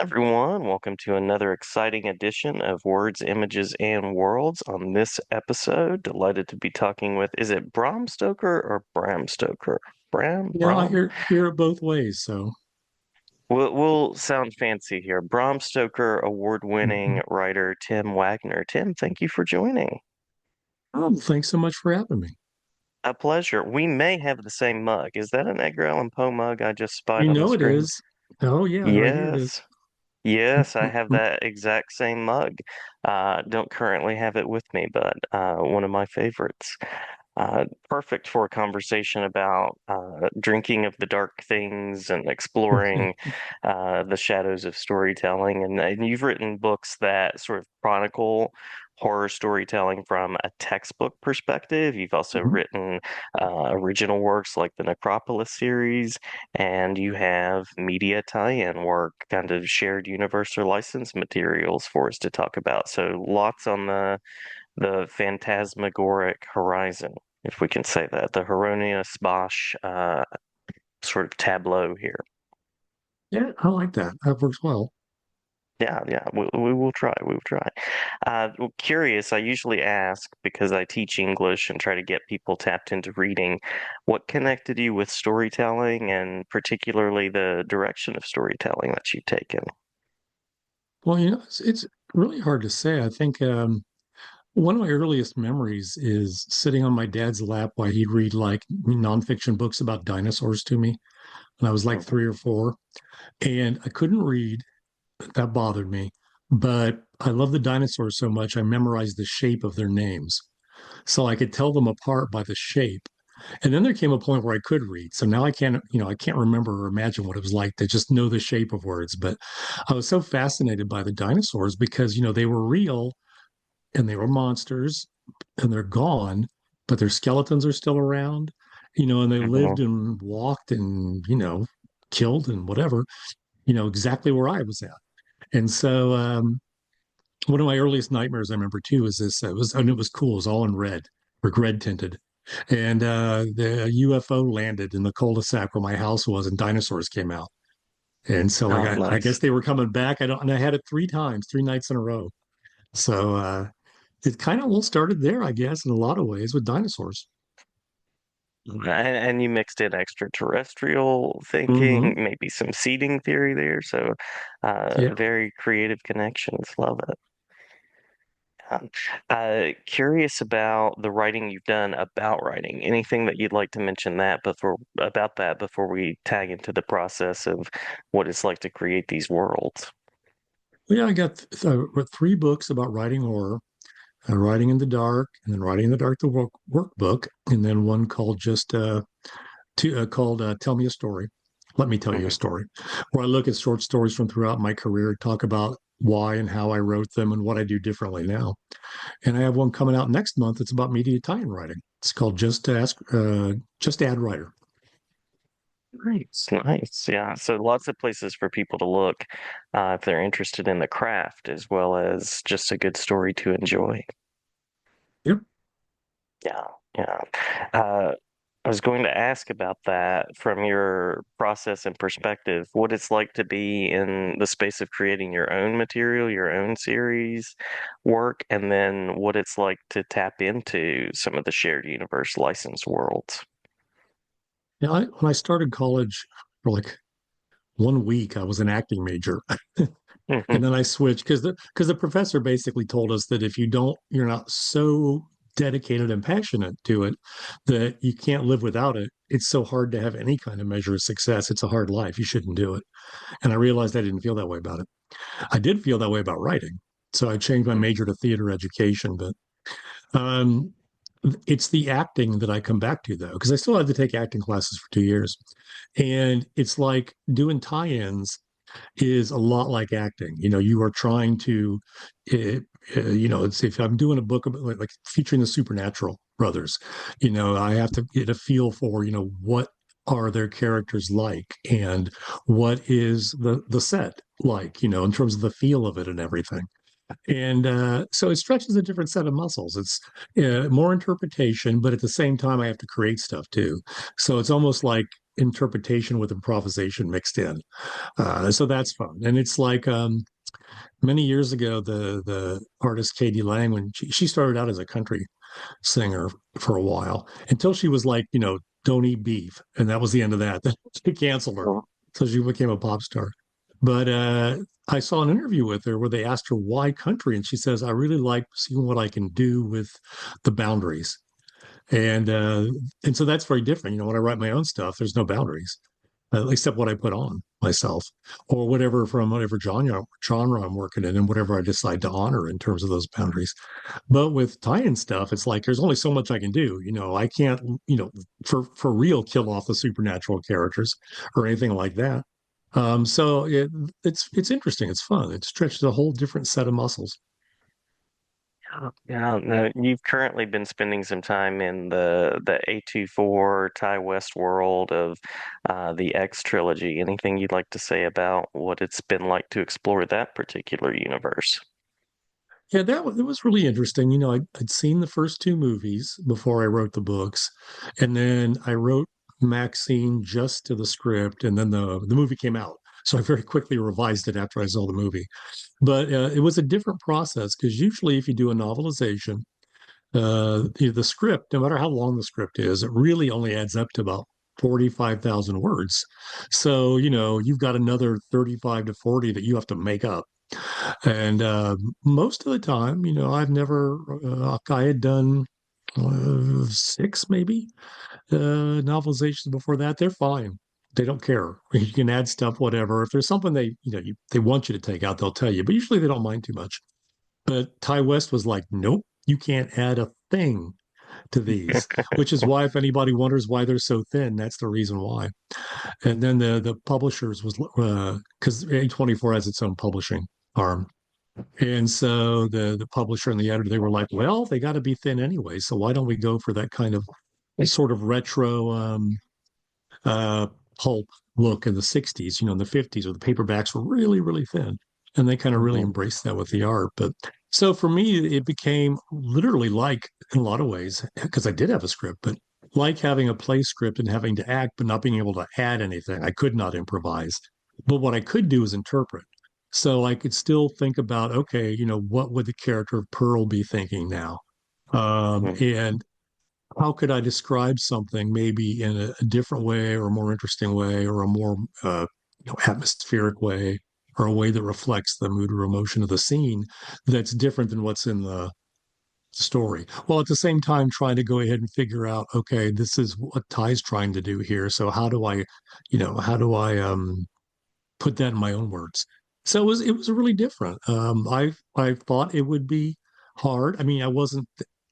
Everyone, welcome to another exciting edition of Words, Images, and Worlds. On this episode, delighted to be talking with, is it Bram Stoker or Bram Stoker? I Bram? hear it both ways. So, We'll sound fancy here. Bram Stoker, award-winning mhm. writer Tim Waggoner. Tim, thank you for joining. Thanks so much for having me. A pleasure. We may have the same mug. Is that an Edgar Allan Poe mug I just spied You on the know it screen? is. Oh yeah, right here it is. Yes. Yes, I have that exact same mug. Don't currently have it with me, but one of my favorites. Perfect for a conversation about drinking of the dark things and exploring the shadows of storytelling. And you've written books that sort of chronicle horror storytelling from a textbook perspective. You've also Mhm. written original works like the Necropolis series, and you have media tie-in work, kind of shared universe or license materials for us to talk about. So lots on the phantasmagoric horizon, if we can say that, the Hieronymus Bosch sort of tableau here. Yeah, I like that. That works well. Yeah, yeah, we will try. We will try. Well, curious, I usually ask because I teach English and try to get people tapped into reading. What connected you with storytelling and particularly the direction of storytelling that you've taken? Well, it's really hard to say. I think one of my earliest memories is sitting on my dad's lap while he'd read like nonfiction books about dinosaurs to me when I was like Mhm. 3 or 4, and I couldn't read. That bothered me, but I love the dinosaurs so much I memorized the shape of their names, so I could tell them apart by the shape. And then there came a point where I could read. So now I can't remember or imagine what it was like to just know the shape of words. But I was so fascinated by the dinosaurs because, they were real and they were monsters and they're gone, but their skeletons are still around, and they lived Mhm. and walked and, killed and whatever, exactly where I was at. And so, one of my earliest nightmares I remember too is this. It was cool. It was all in red, or red tinted, and the UFO landed in the cul-de-sac where my house was, and dinosaurs came out. And so, like, Oh, I guess nice. they were coming back. I don't, and I had it 3 times, 3 nights in a row. So it kind of all started there, I guess, in a lot of ways with dinosaurs. And you mixed in extraterrestrial thinking, Hmm. maybe some seeding theory there. So, Yeah. very creative connections. Love it. Um, curious about the writing you've done about writing. Anything that you'd like to mention that before about that before we tag into the process of what it's like to create these worlds? Well, yeah, I got wrote 3 books about writing horror. Writing in the Dark, and then Writing in the Dark, the workbook, and then one called Tell Me a Story. Let me tell you a Mhm. story, where I look at short stories from throughout my career, talk about why and how I wrote them and what I do differently now. And I have one coming out next month. It's about media tie-in writing. It's called Just Add Writer. Nice, nice. Yeah. So lots of places for people to look if they're interested in the craft as well as just a good story to enjoy. Yep. Yeah, yeah. Uh, I was going to ask about that from your process and perspective, what it's like to be in the space of creating your own material, your own series work, and then what it's like to tap into some of the shared universe licensed worlds. When I started college for like one week, I was an acting major. Hmm. And then I switched because the professor basically told us that if you're not so dedicated and passionate to it that you can't live without it. It's so hard to have any kind of measure of success. It's a hard life. You shouldn't do it. And I realized I didn't feel that way about it. I did feel that way about writing. So I changed my major to theater education, but um, it's the acting that I come back to though, because I still had to take acting classes for 2 years. And it's like doing tie-ins is a lot like acting. You are trying to, uh, it's if I'm doing a book about, like featuring the Supernatural brothers, I have to get a feel for, what are their characters like and what is the set like, in terms of the feel of it and everything. And so it stretches a different set of muscles. It's more interpretation, but at the same time, I have to create stuff too. So it's almost like interpretation with improvisation mixed in. So that's fun. And it's like many years ago, the artist Katie Lang, when she started out as a country singer for a while until she was like, don't eat beef. And that was the end of that. Then she canceled her. So she became a pop star. But I saw an interview with her where they asked her why country. And she says, I really like seeing what I can do with the boundaries. And and so that's very different. When I write my own stuff, there's no boundaries except what I put on myself or whatever from whatever genre I'm working in and whatever I decide to honor in terms of those boundaries. But with tie-in stuff, it's like there's only so much I can do. I can't, for real kill off the supernatural characters or anything like that. So it's interesting. It's fun. It stretches a whole different set of muscles. Yeah, no, you've currently been spending some time in the A24 Ty West world of the X trilogy. Anything you'd like to say about what it's been like to explore that particular universe? Yeah, it was really interesting. I'd seen the first two movies before I wrote the books, and then I wrote Maxine just to the script, and then the movie came out. So I very quickly revised it after I saw the movie. But it was a different process because usually, if you do a novelization, the script, no matter how long the script is, it really only adds up to about 45,000 words. So, you've got another 35 to 40 that you have to make up. And most of the time, I had done six maybe novelizations before that. They're fine. They don't care. You can add stuff, whatever. If there's something they want you to take out, they'll tell you. But usually they don't mind too much. But Ty West was like, nope, you can't add a thing to these, which is why if anybody wonders why they're so thin, that's the reason why. And then the publishers was because A24 has its own publishing arm. And so the publisher and the editor, they were like, well, they got to be thin anyway. So why don't we go for that kind of sort of retro uh, pulp look in the 60s, in the 50s, where the paperbacks were really, really thin. And they kind of really Mhm. embraced that with the art. But so for me, it became literally like, in a lot of ways, because I did have a script, but like having a play script and having to act, but not being able to add anything. I could not improvise. But what I could do is interpret. So I could still think about, okay, what would the character of Pearl be thinking now? Mhm. And how could I describe something maybe in a different way or a more interesting way or a more atmospheric way or a way that reflects the mood or emotion of the scene that's different than what's in the story, while at the same time trying to go ahead and figure out, okay, this is what Ty's trying to do here, so how do I put that in my own words. So it was really different. I thought it would be hard. I mean, I wasn't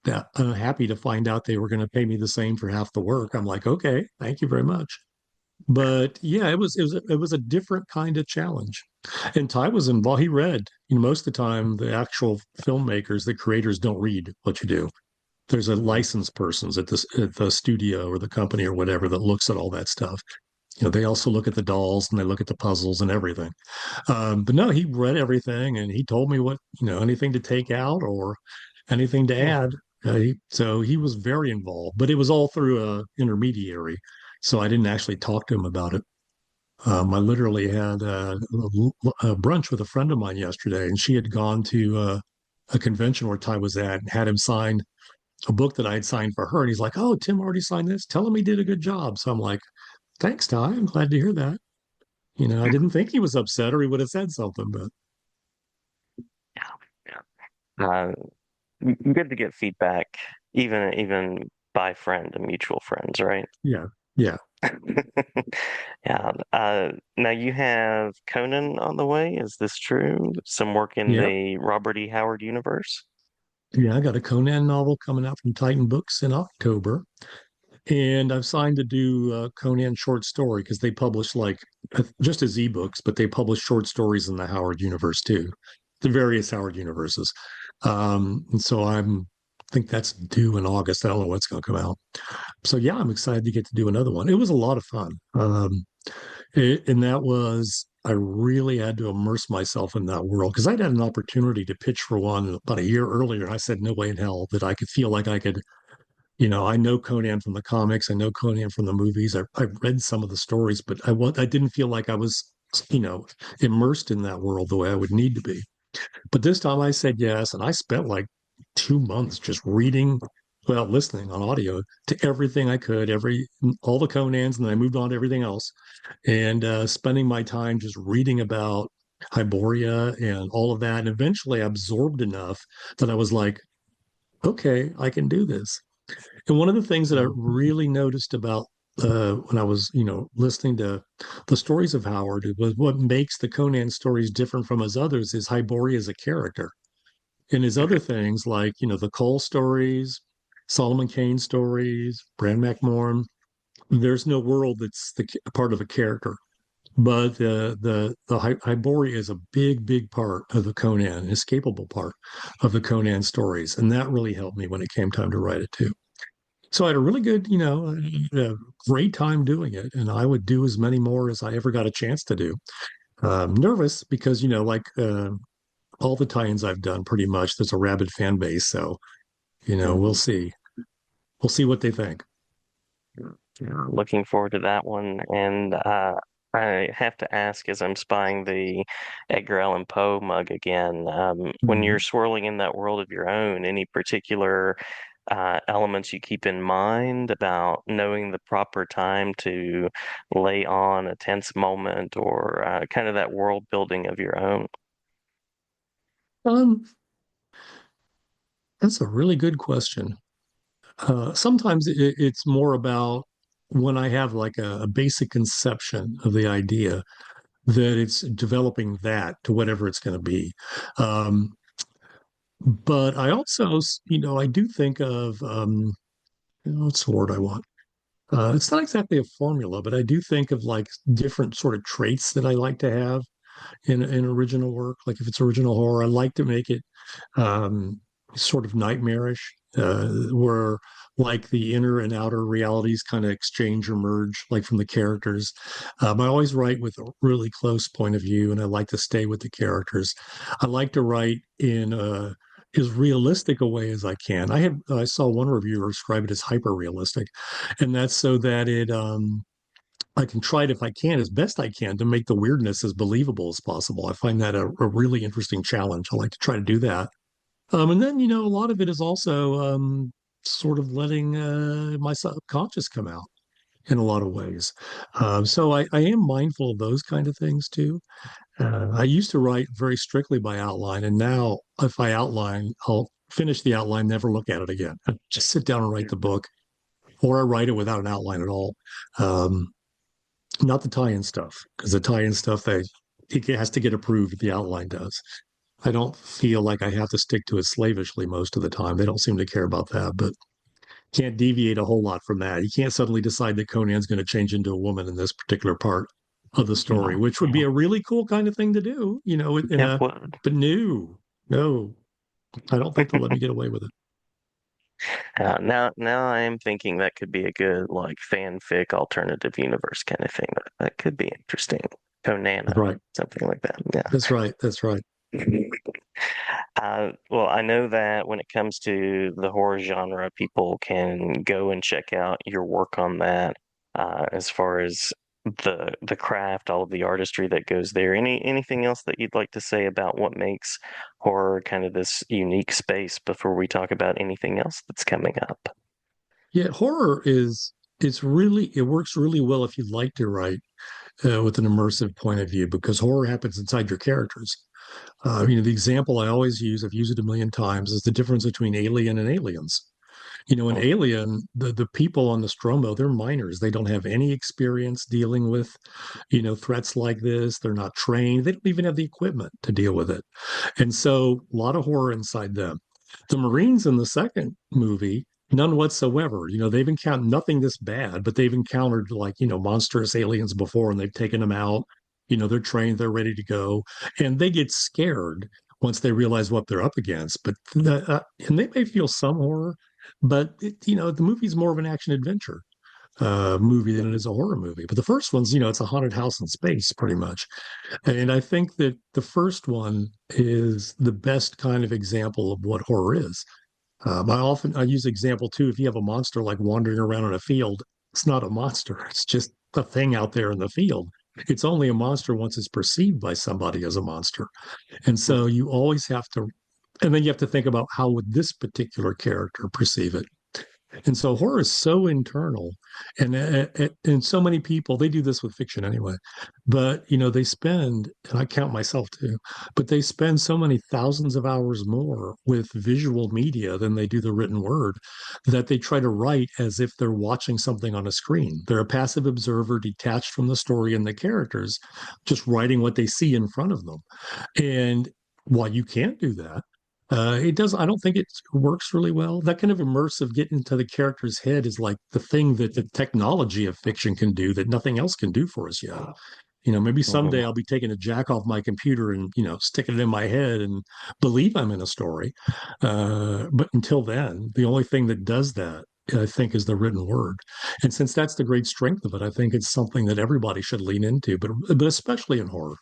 that unhappy to find out they were going to pay me the same for half the work. I'm like, okay, thank you very much. But yeah, it was a different kind of challenge. And Ty was involved. He read. Most of the time, the actual filmmakers, the creators, don't read what you do. There's a licensed persons at the studio or the company or whatever that looks at all that stuff. They also look at the dolls and they look at the puzzles and everything. But no, he read everything and he told me what, anything to take out or anything to Mhm. add. So he was very involved, but it was all through a intermediary. So I didn't actually talk to him about it. I literally had a brunch with a friend of mine yesterday, and she had gone to a convention where Ty was at and had him sign a book that I had signed for her. And he's like, "Oh, Tim already signed this. Tell him he did a good job." So I'm like, "Thanks, Ty. I'm glad to hear that." I didn't think he was upset or he would have said something, but Yeah, yeah. Good to get feedback, even by friend and mutual friends, right? yeah, yeah, Yeah. Now you have Conan on the way. Is this true? Some work in yeah, the Robert E. Howard universe? yeah. I got a Conan novel coming out from Titan Books in October, and I've signed to do Conan short story because they publish like just as ebooks, but they publish short stories in the Howard universe too, the various Howard universes. And so I think that's due in August. I don't know what's going to come out. So yeah, I'm excited to get to do another one. It was a lot of fun. And that was, I really had to immerse myself in that world because I'd had an opportunity to pitch for one about a year earlier. And I said, no way in hell that I could feel like I could I know Conan from the comics. I know Conan from the movies. I've read some of the stories, but I didn't feel like I was, you know, immersed in that world the way I would need to be. But this time I said yes, and I spent like 2 months just reading, well, listening on audio to everything I could, all the Conans, and then I moved on to everything else, and spending my time just reading about Hyboria and all of that. And eventually I absorbed enough that I was like, okay, I can do this. And one of the things that I really noticed about when I was, listening to the stories of Howard was what makes the Conan stories different from his others is Hybori as a character. And his other things like, the Cole stories, Solomon Kane stories, Bran McMorn, there's no world that's part of a character. But Hybori is a big, big part of the Conan, an escapable part of the Conan stories. And that really helped me when it came time to write it too. So I had a really good, great time doing it, and I would do as many more as I ever got a chance to do. Nervous because, all the tie-ins I've done, pretty much, there's a rabid fan base. So, we'll see. We'll see what they think. Looking forward to that one. And I have to ask, as I'm spying the Edgar Allan Poe mug again, when you're Mhm. swirling in that world of your own, any particular elements you keep in mind about knowing the proper time to lay on a tense moment or kind of that world building of your own? Um, that's a really good question. Sometimes it's more about when I have like a basic conception of the idea that it's developing that to whatever it's going to be. Um, but I also, I do think of, what's the word I want? It's not exactly a formula, but I do think of like different sort of traits that I like to have in original work. Like if it's original horror, I like to make it um, sort of nightmarish, where like the inner and outer realities kind of exchange or merge, like from the characters. I always write with a really close point of view, and I like to stay with the characters. I like to write in as realistic a way as I can. I saw one reviewer describe it as hyper realistic, and that's so that I can try it if I can, as best I can, to make the weirdness as believable as possible. I find that a really interesting challenge. I like to try to do that. And then, a lot of it is also sort of letting my subconscious come out in a lot of ways. So I am mindful of those kind of things too. I used to write very strictly by outline, and now if I outline, I'll finish the outline, never look at it again. Just sit down and write the book, or I write it without an outline at all. Um, Not the tie-in stuff, because the tie-in stuff it has to get approved. The outline does. I don't feel like I have to stick to it slavishly most of the time. They don't seem to care about that, but can't deviate a whole lot from that. You can't suddenly decide that Conan's going to change into a woman in this particular part of the story, No, which would be no. a really cool kind of thing to do, Yeah, what? but no, no, I don't think they'll let me get away with it. Now I am thinking that could be a good like fanfic alternative universe kind of thing. That could be interesting. That's Conana, right. something like that. Yeah. That's right. That's right. Well, I know that when it comes to the horror genre, people can go and check out your work on that, as far as the craft, all of the artistry that goes there. Anything else that you'd like to say about what makes horror kind of this unique space before we talk about anything else that's coming up? Yeah, horror is it works really well if you like to write with an immersive point of view because horror happens inside your characters. The example I always use, I've used it a million times, is the difference between Alien and Aliens. In Mm, Alien, the people on the Stromo, they're minors. They don't have any experience dealing with, threats like this. They're not trained. They don't even have the equipment to deal with it. And so a lot of horror inside them. The Marines in the second movie, none whatsoever. They've encountered nothing this bad, but they've encountered like, monstrous aliens before and they've taken them out. They're trained, they're ready to go, and they get scared once they realize what they're up against. And they may feel some horror, but the movie's more of an action adventure movie than it is a horror movie. But the first one's, it's a haunted house in space, pretty much. And I think that the first one is the best kind of example of what horror is. I use example too. If you have a monster like wandering around in a field, it's not a monster. It's just a thing out there in the field. It's only a monster once it's perceived by somebody as a monster. And so you always have to, and then you have to think about how would this particular character perceive it. And so horror is so internal, and so many people they do this with fiction anyway. But they spend, and I count myself too, but they spend so many thousands of hours more with visual media than they do the written word, that they try to write as if they're watching something on a screen. They're a passive observer, detached from the story and the characters, just writing what they see in front of them. And while you can't do that, it does. I don't think it works really well. That kind of immersive getting into the character's head is like the thing that the technology of fiction can do that nothing else can do for us yet. Maybe someday Mhm. I'll be taking a jack off my computer and sticking it in my head and believe I'm in a story. But until then, the only thing that does that, I think, is the written word. And since that's the great strength of it, I think it's something that everybody should lean into, but especially in horror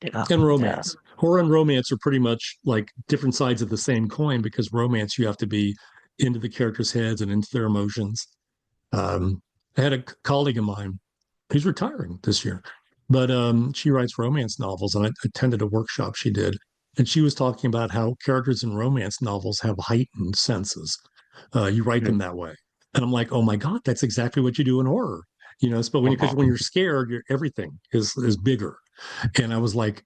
Yeah, and yeah. romance. Horror and romance are pretty much like different sides of the same coin, because romance, you have to be into the characters' heads and into their emotions. I had a colleague of mine, he's retiring this year, but she writes romance novels, and I attended a workshop she did. And she was talking about how characters in romance novels have heightened senses. You write them that way. And I'm like, oh my God, that's exactly what you do in horror. But because when Mhm. you're scared, everything is bigger. And I was like,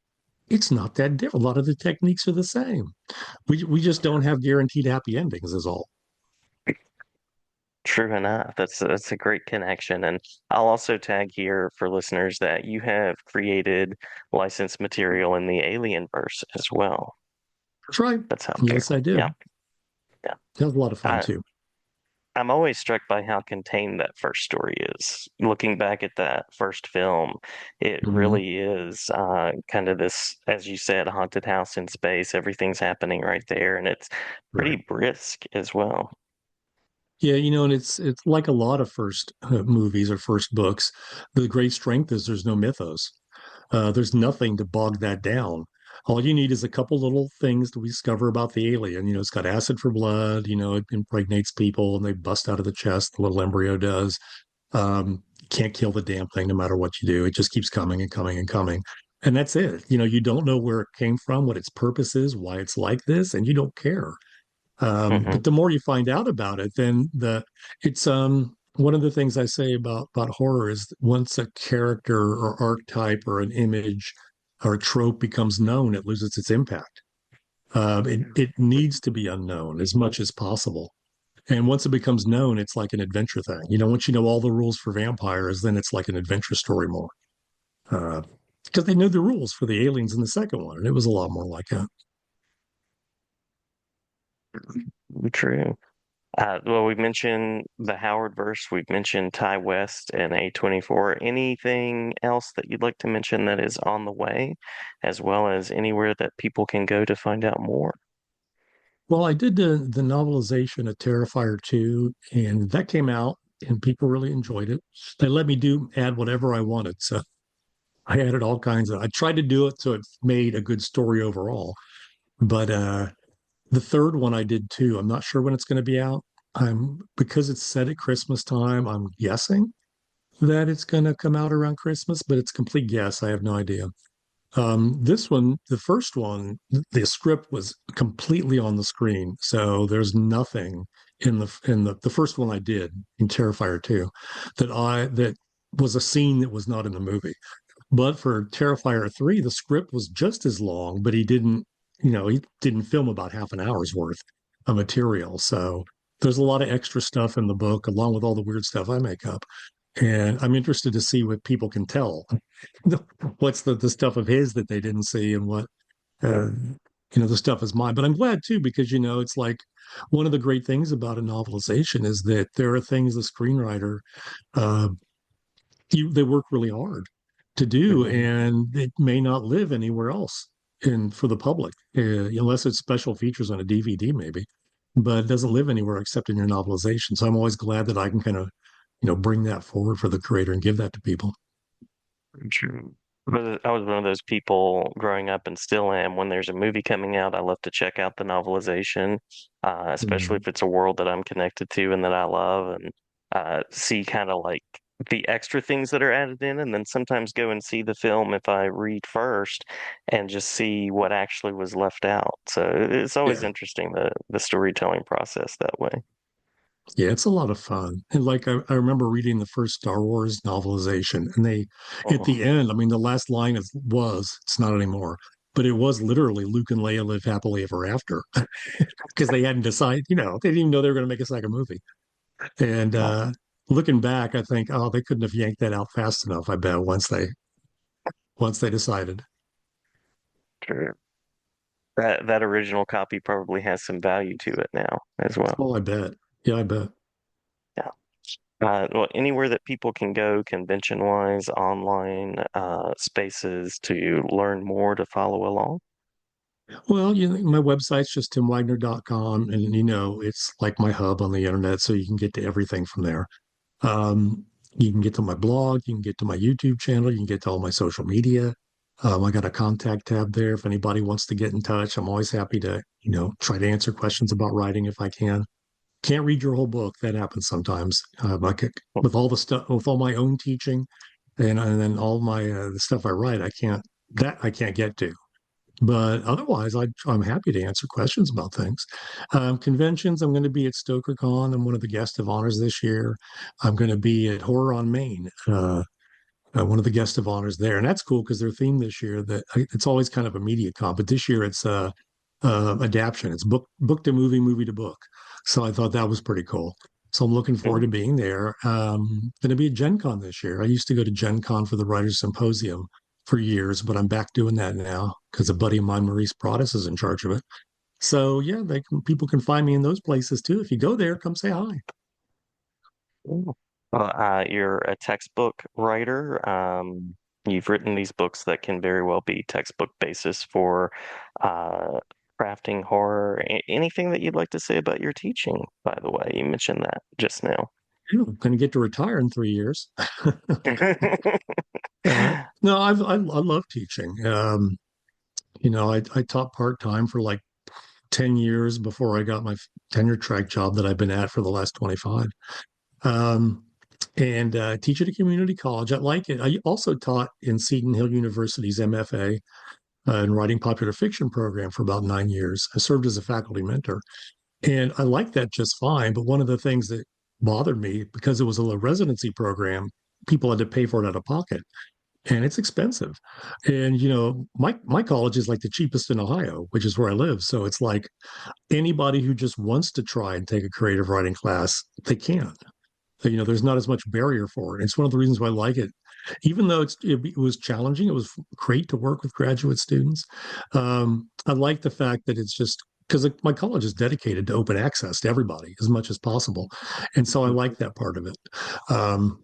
it's not that different. A lot of the techniques are the same. We just don't have guaranteed happy endings, is all. True enough. That's a great connection. And I'll also tag here for listeners that you have created licensed material in the Alien verse as well. That's right. That's out there. Yes, I Yeah, did. yeah. That was a lot of fun I, too. I'm always struck by how contained that first story is. Looking back at that first film, it Mhm. really is kind of this, as you said, haunted house in space. Everything's happening right there, and it's Right. pretty brisk as well. Yeah, and it's like a lot of first movies or first books. The great strength is there's no mythos. There's nothing to bog that down. All you need is a couple little things to discover about the alien. It's got acid for blood. It impregnates people and they bust out of the chest. The little embryo does. You can't kill the damn thing no matter what you do. It just keeps coming and coming and coming. And that's it. You don't know where it came from, what its purpose is, why it's like this, and you don't care. Hmm. But the more you find out about it, then it's one of the things I say about horror is once a character or archetype or an image or a trope becomes known, it loses its impact. It needs to be unknown as much as possible. And once it becomes known, it's like an adventure thing. Once you know all the rules for vampires, then it's like an adventure story more. Uh, because they knew the rules for the aliens in the second one, and it was a lot more like that. True. Well, we mentioned the Howard verse. We've mentioned Ty West and A24. Anything else that you'd like to mention that is on the way, as well as anywhere that people can go to find out more? Well, I did the novelization of Terrifier 2, and that came out, and people really enjoyed it. They let me add whatever I wanted. So I added all kinds of, I tried to do it so it made a good story overall. But the third one I did too. I'm not sure when it's going to be out. Because it's set at Christmas time, I'm guessing that it's going to come out around Christmas, but it's a complete guess. I have no idea. This one, the first one, the script was completely on the screen, so there's nothing in the first one I did in Terrifier 2 that was a scene that was not in the movie. But for Terrifier 3, the script was just as long, but he didn't film about half an hour's worth of material. So there's a lot of extra stuff in the book, along with all the weird stuff I make up. And I'm interested to see what people can tell. What's the stuff of his that they didn't see, and what uh, the stuff is mine. But I'm glad too, because it's like one of the great things about a novelization is that there are things the screenwriter uh, they work really hard to do, Hmm. and it may not live anywhere else in for the public, unless it's special features on a DVD, maybe. But it doesn't live anywhere except in your novelization. So I'm always glad that I can kind of bring that forward for the creator and give that to people. True. But I was one of those people growing up and still am. When there's a movie coming out, I love to check out the novelization, especially Mhm. if it's a world that I'm connected to and that I love, and see kind of like the extra things that are added in, and then sometimes go and see the film if I read first and just see what actually was left out. So it's always Yeah. interesting the storytelling process that way. Yeah, it's a lot of fun. And like I remember reading the first Star Wars novelization, and they at Oh, the end, I mean, the last line it's not anymore, but it was literally Luke and Leia live happily ever after because they hadn't decided, they didn't even know they were going to make a second movie. And oh, looking back, I think, oh, they couldn't have yanked that out fast enough, I bet, once they decided. true. That original copy probably has some value to it now as well. Oh, I bet. Yeah, I bet. Yeah. Well, anywhere that people can go, convention-wise, online spaces to learn more to follow along. Well, my website's just timwagner.com, and it's like my hub on the internet, so you can get to everything from there. You can get to my blog, you can get to my YouTube channel, you can get to all my social media. I got a contact tab there if anybody wants to get in touch. I'm always happy to, try to answer questions about writing if I can. Can't read your whole book. That happens sometimes. With all the stuff, with all my own teaching, and then all my the stuff I write, I can't get to. But otherwise, I'm happy to answer questions about things. Conventions, I'm going to be at StokerCon. I'm one of the guest of honors this year. I'm going to be at Horror on Main, one of the guest of honors there. And that's cool because their theme this year, it's always kind of a media con, but this year it's adaptation. It's book to movie, movie to book. So I thought that was pretty cool. So I'm looking forward to Ooh, being there. Going to be at Gen Con this year. I used to go to Gen Con for the Writers Symposium for years, but I'm back doing that now because a buddy of mine, Maurice Broaddus, is in charge of it. So yeah, people can find me in those places too. If you go there, come say hi. ooh. Well, you're a textbook writer. You've written these books that can very well be textbook basis for uh, crafting horror. Anything that you'd like to say about your teaching, by the way? You mentioned that just now. I'm going to get to retire in 3 years. No, I love teaching. I taught part time for like 10 years before I got my tenure track job that I've been at for the last 25. Um, and teach at a community college. I like it. I also taught in Seton Hill University's MFA and writing popular fiction program for about 9 years. I served as a faculty mentor, and I liked that just fine. But one of the things that bothered me because it was a residency program, people had to pay for it out of pocket, and it's expensive. And my college is like the cheapest in Ohio, which is where I live. So it's like anybody who just wants to try and take a creative writing class, they can. There's not as much barrier for it. It's one of the reasons why I like it. Even though it was challenging, it was great to work with graduate students. I like the fact that it's just because my college is dedicated to open access to everybody as much as possible. And so I like that part of it. Um,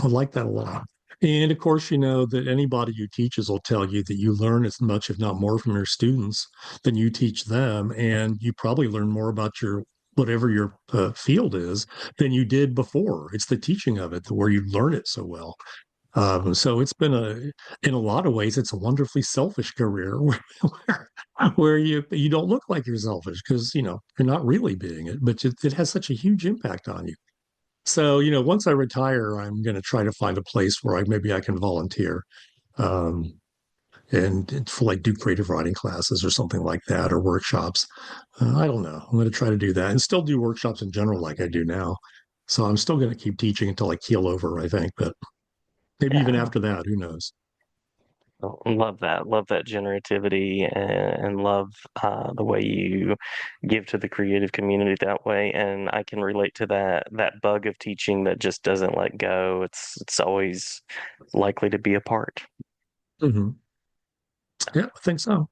I like that a lot. And of course, you know that anybody you teaches will tell you that you learn as much, if not more, from your students than you teach them. And you probably learn more about your whatever your field is than you did before. It's the teaching of it where you learn it so well. So it's been in a lot of ways, it's a wonderfully selfish career where you don't look like you're selfish because you're not really being it, but it has such a huge impact on you. So, once I retire, I'm going to try to find a place where maybe I can volunteer um, and for like do creative writing classes or something like that or workshops. I don't know. I'm going to try to do that and still do workshops in general like I do now. So I'm still going to keep teaching until I keel over, I think. But maybe even Yeah. after that, who knows? Oh, love that. Love that generativity and love the way you give to the creative community that way. And I can relate to that bug of teaching that just doesn't let go. It's always likely to be a part. Hmm. Yeah, I think so.